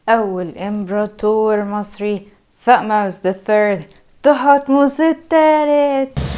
أول إمبراطور مصري ثأموس الثالث تحتمس الثالث.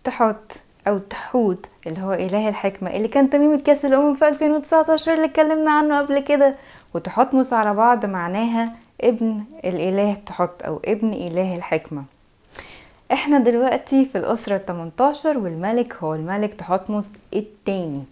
تحت أو تحوت اللي هو إله الحكمة اللي كان تميمة كأس الأمم في 2019 اللي اتكلمنا عنه قبل كده. وتحتمس على بعض معناها ابن الإله تحت أو ابن إله الحكمة. احنا دلوقتي في الأسرة 18 والملك هو الملك تحتمس التاني.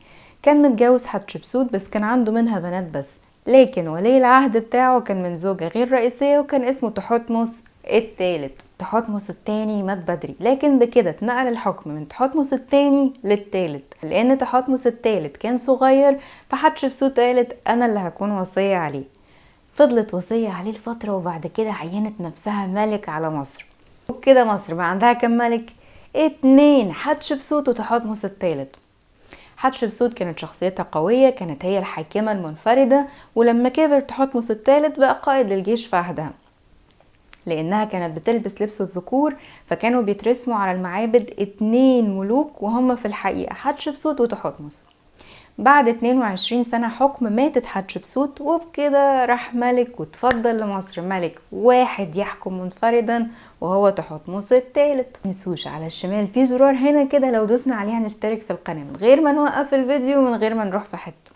كان متجوز حتشبسوت بس كان عنده منها بنات بس، لكن ولي العهد بتاعه كان من زوجة غير رئيسية وكان اسمه تحتمس الثالث. تحتمس الثاني مات بدري، لكن بكده اتنقل الحكم من تحتمس الثاني للثالث، لان تحتمس الثالث كان صغير فحتشبسوت قالت انا اللي هكون وصية عليه. فضلت وصية عليه لفترة وبعد كده عينت نفسها ملك على مصر. وبكده مصر بقى عندها كم ملك؟ 2، حتشبسوت وتحتمس الثالث. حتشبسوت كانت شخصيتها قوية، كانت هي الحاكمة المنفردة، ولما كبر تحتمس الثالث بقى قائد للجيش في عهدها، لانها كانت بتلبس لبس الذكور فكانوا بيترسموا على المعابد 2 ملوك وهم في الحقيقة حتشبسوت وتحتمس. بعد 22 سنة حكم ماتت حتشبسوت، وبكده راح ملك وتفضل لمصر ملك واحد يحكم منفردا وهو تحتمس الثالث. منسوش على الشمال في زرار هنا كده لو دوسنا عليها نشترك في القناة من غير ما نوقف الفيديو من غير ما نروح في حته.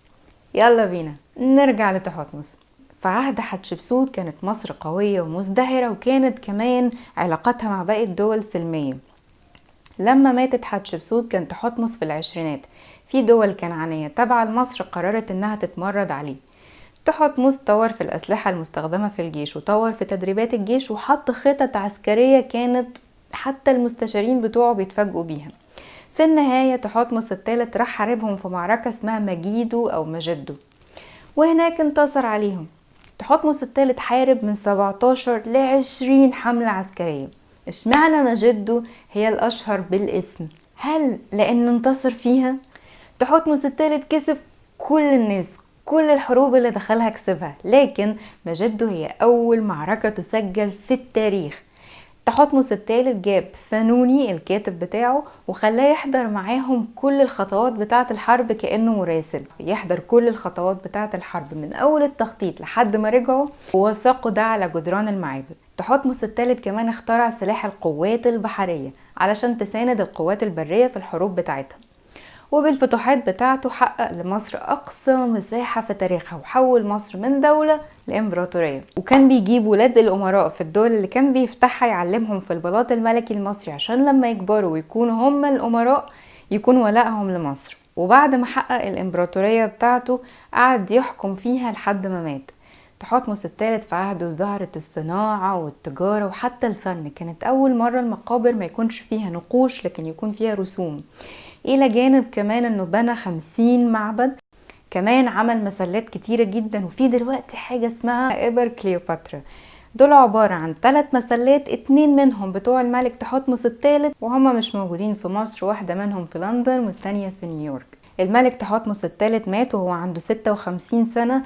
يلا بينا نرجع لتحتمس. في عهد حتشبسوت كانت مصر قوية ومزدهرة، وكانت كمان علاقتها مع باقي الدول سلمية. لما ماتت حتشبسوت كان تحتمس في العشرينات. في دول كنعانية تابعة لمصر قررت انها تتمرد عليه. تحتمس طور في الأسلحة المستخدمة في الجيش وطور في تدريبات الجيش وحط خطط عسكرية كانت حتى المستشارين بتوعه بيتفاجئوا بيها. في النهاية تحتمس الثالث راح حاربهم في معركة اسمها مجيدو أو مجدو، وهناك انتصر عليهم. تحتمس الثالث حارب من 17 ل 20 حملة عسكرية. اشمعنى مجدو هي الأشهر بالاسم؟ هل لأنه انتصر فيها؟ تحتمس الثالث كسب كل الناس، كل الحروب اللي دخلها كسبها، لكن مجدو هي أول معركة تسجل في التاريخ. تحتمس الثالث جاب ثانوني الكاتب بتاعه وخلاه يحضر معاهم كل الخطوات بتاعة الحرب كأنه مراسل، يحضر كل الخطوات بتاعة الحرب من أول التخطيط لحد ما رجعوا ووثقوا ده على جدران المعابد. تحتمس الثالث كمان اخترع سلاح القوات البحرية علشان تساند القوات البرية في الحروب بتاعتها. وبالفتوحات بتاعته حقق لمصر أقصى مساحة في تاريخها وحول مصر من دولة لإمبراطورية. وكان بيجيب ولاد الأمراء في الدول اللي كان بيفتحها يعلمهم في البلاط الملكي المصري عشان لما يكبروا ويكونوا هم الأمراء يكون ولائهم لمصر. وبعد ما حقق الإمبراطورية بتاعته قعد يحكم فيها لحد ما مات. تحتمس الثالث في عهده ازدهرت الصناعة والتجارة وحتى الفن. كانت أول مرة المقابر ما يكونش فيها نقوش لكن يكون فيها رسوم، إلى جانب كمان أنه بنى 50 معبد. كمان عمل مسلات كتيرة جدا، وفي دلوقتي حاجة اسمها إبر كليوباترا. دول عبارة عن 3 مسلات، 2 منهم بتوع الملك تحتمس الثالث وهم مش موجودين في مصر، واحدة منهم في لندن والتانية في نيويورك. الملك تحتمس الثالث مات وهو عنده 56 سنة.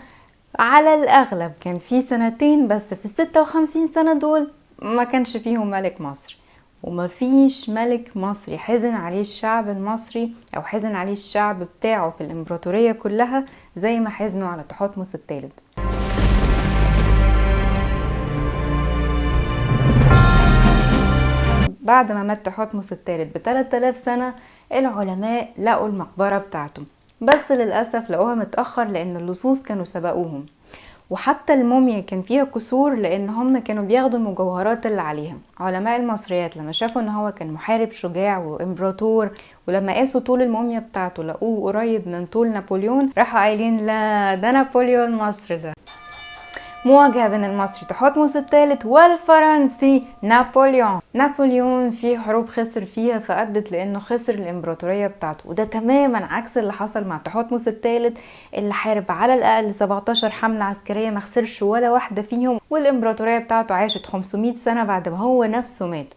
على الأغلب كان في 2 بس في 56 سنة دول ما كانش فيهم ملك مصر، ومفيش ملك مصري حزن عليه الشعب المصري او حزن عليه الشعب بتاعه في الامبراطورية كلها زي ما حزنوا على تحتمس الثالث. بعد ما مات تحتمس الثالث ب3000 سنة العلماء لقوا المقبرة بتاعته، بس للأسف لقوها متأخر لأن اللصوص كانوا سبقوهم. وحتى الموميا كان فيها كسور لان هم كانوا بياخدوا المجوهرات اللي عليها. علماء المصريات لما شافوا ان هو كان محارب شجاع وامبراطور ولما قاسوا طول الموميا بتاعته لقوه قريب من طول نابليون راحوا قايلين لا ده نابليون مصر. ده مواجهة بين المصري تحتمس الثالث والفرنسي نابليون. نابليون في حروب خسر فيها فأدت لأنه خسر الإمبراطورية بتاعته، وده تماما عكس اللي حصل مع تحتمس الثالث اللي حارب على الأقل 17 حملة عسكرية ما خسرش ولا واحدة فيهم، والإمبراطورية بتاعته عاشت 500 سنة بعد ما هو نفسه مات.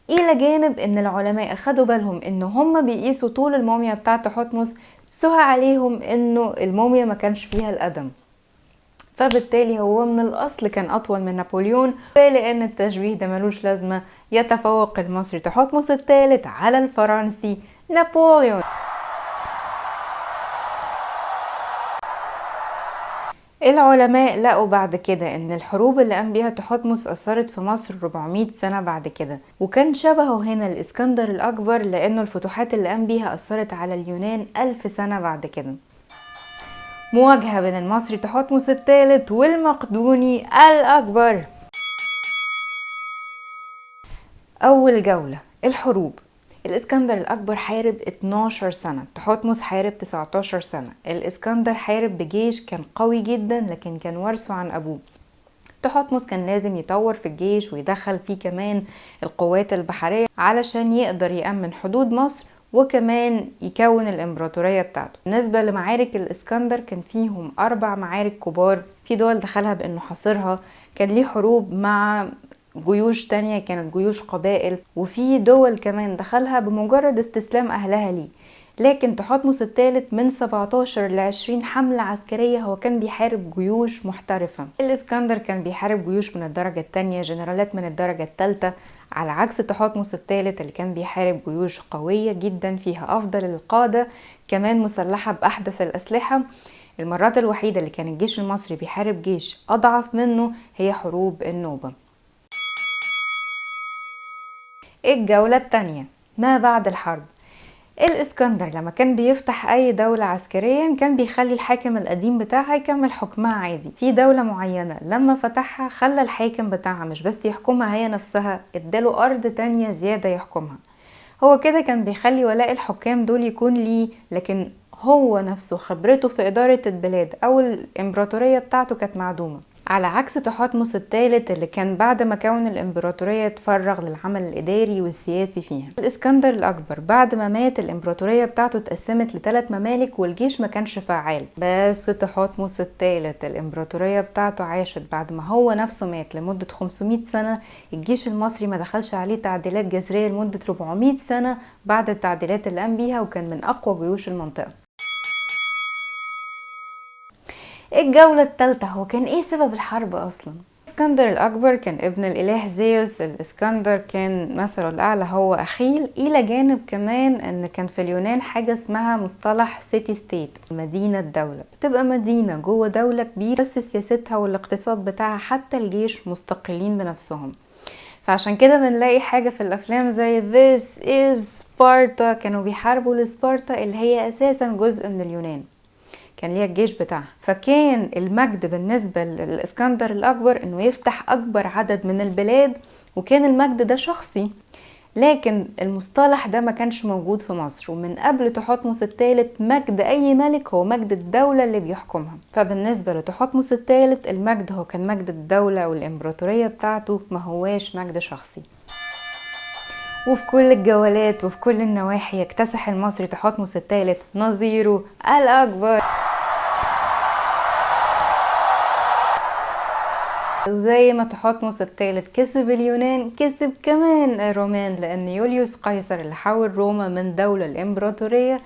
إلى جانب إن العلماء أخدوا بالهم إن هم بيقيسوا طول الموميا بتاعت تحتمس سهى عليهم إنه الموميا ما كانش فيها القدم، فبالتالي هو من الأصل كان أطول من نابليون، ولأن التشبيه ده ملوش لازمة يتفوق المصري تحتمس الثالث على الفرنسي نابليون. العلماء لقوا بعد كده ان الحروب اللي قام بيها تحتمس اثرت في مصر 400 سنة بعد كده، وكان شبهه هنا الاسكندر الاكبر لانه الفتوحات اللي قام بيها اثرت على اليونان 1000 سنة بعد كده. مواجهة بين المصري تحتمس الثالث والمقدوني الاكبر. اول جولة الحروب. الاسكندر الاكبر حارب 12 سنة، تحتمس حارب 19 سنة. الاسكندر حارب بجيش كان قوي جدا لكن كان ورثه عن ابوه. تحتمس كان لازم يطور في الجيش ويدخل فيه كمان القوات البحرية علشان يقدر يأمن حدود مصر وكمان يكون الامبراطورية بتاعته. بالنسبة لمعارك الاسكندر كان فيهم 4 معارك كبار، في دول دخلها بانه حاصرها، كان ليه حروب مع جيوش تانية كانت جيوش قبائل، وفي دول كمان دخلها بمجرد استسلام أهلها ليه. لكن تحتمس الثالث من 17 ل 20 حملة عسكرية هو كان بيحارب جيوش محترفة. الإسكندر كان بيحارب جيوش من الدرجة الثانية، جنرالات من الدرجة الثالثة، على عكس تحتمس الثالث اللي كان بيحارب جيوش قوية جدا فيها أفضل القادة، كمان مسلحة بأحدث الأسلحة. المرات الوحيدة اللي كان الجيش المصري بيحارب جيش أضعف منه هي حروب النوبة. الجولة الثانية ما بعد الحرب. الاسكندر لما كان بيفتح اي دولة عسكريا كان بيخلي الحاكم القديم بتاعها يكمل حكمها عادي. في دولة معينة لما فتحها خلى الحاكم بتاعها مش بس يحكمها هي نفسها، اداله ارض تانية زيادة يحكمها. هو كده كان بيخلي ولاء الحكام دول يكون ليه، لكن هو نفسه خبرته في ادارة البلاد او الامبراطورية بتاعته كانت معدومة. على عكس تحتمس الثالث اللي كان بعد ما كون الامبراطورية اتفرغ للعمل الاداري والسياسي فيها. الاسكندر الاكبر بعد ما مات الامبراطورية بتاعته اتقسمت ل3 ممالك والجيش ما كانش فعال. بس تحتمس الثالث الامبراطورية بتاعته عاشت بعد ما هو نفسه مات لمدة 500 سنة. الجيش المصري ما دخلش عليه تعديلات جذرية لمدة 400 سنة بعد التعديلات اللي قام بيها، وكان من اقوى جيوش المنطقة. الجولة الثالثة هو كان ايه سبب الحرب اصلا؟ الاسكندر الاكبر كان ابن الاله زيوس. الاسكندر كان مثله الاعلى هو اخيل، الى جانب كمان ان كان في اليونان حاجة اسمها مصطلح سيتي ستيت، مدينة دولة. بتبقى مدينة جوه دولة كبيرة بس سياستها والاقتصاد بتاعها حتى الجيش مستقلين بنفسهم. فعشان كده بنلاقي حاجة في الافلام زي This is Sparta، كانوا بيحاربوا لسبارتا اللي هي اساسا جزء من اليونان، كان ليها الجيش بتاعها. فكان المجد بالنسبة للإسكندر الأكبر إنه يفتح أكبر عدد من البلاد، وكان المجد ده شخصي. لكن المصطلح ده ما كانش موجود في مصر، ومن قبل تحتمس الثالث مجد أي ملك هو مجد الدولة اللي بيحكمها. فبالنسبة لتحتمس الثالث المجد هو كان مجد الدولة والإمبراطورية بتاعته، ما هواش مجد شخصي. وفي كل الجولات وفي كل النواحي يكتسح المصري تحتمس الثالث نظيره الأكبر. وزي ما تحتمس الثالث كسب اليونان، كسب كمان الرومان، لأن يوليوس قيصر اللي حول روما من دولة الإمبراطورية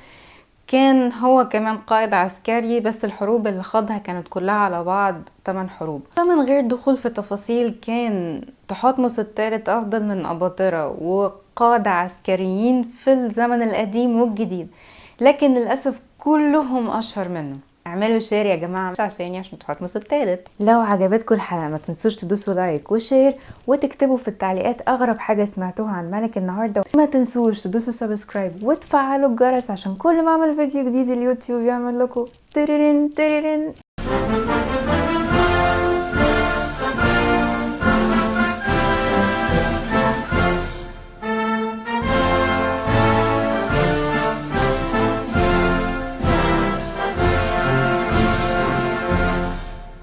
كان هو كمان قائد عسكري، بس الحروب اللي خاضها كانت كلها على بعض 8 حروب. فمن غير دخول في تفاصيل كان تحتمس الثالث أفضل من أباطرة وقادة عسكريين في الزمن القديم والجديد، لكن للأسف كلهم أشهر منه. اعملوا شير يا جماعه مش عشاني، عشان تحتمس الثالث. لو عجبتكم الحلقه ما تنسوش تدوسوا لايك وشير وتكتبوا في التعليقات اغرب حاجه سمعتوها عن ملك النهارده. ما تنسوش تدوسوا سبسكرايب وتفعلوا الجرس عشان كل ما اعمل فيديو جديد اليوتيوب يعمل لكم تريرين تريرين.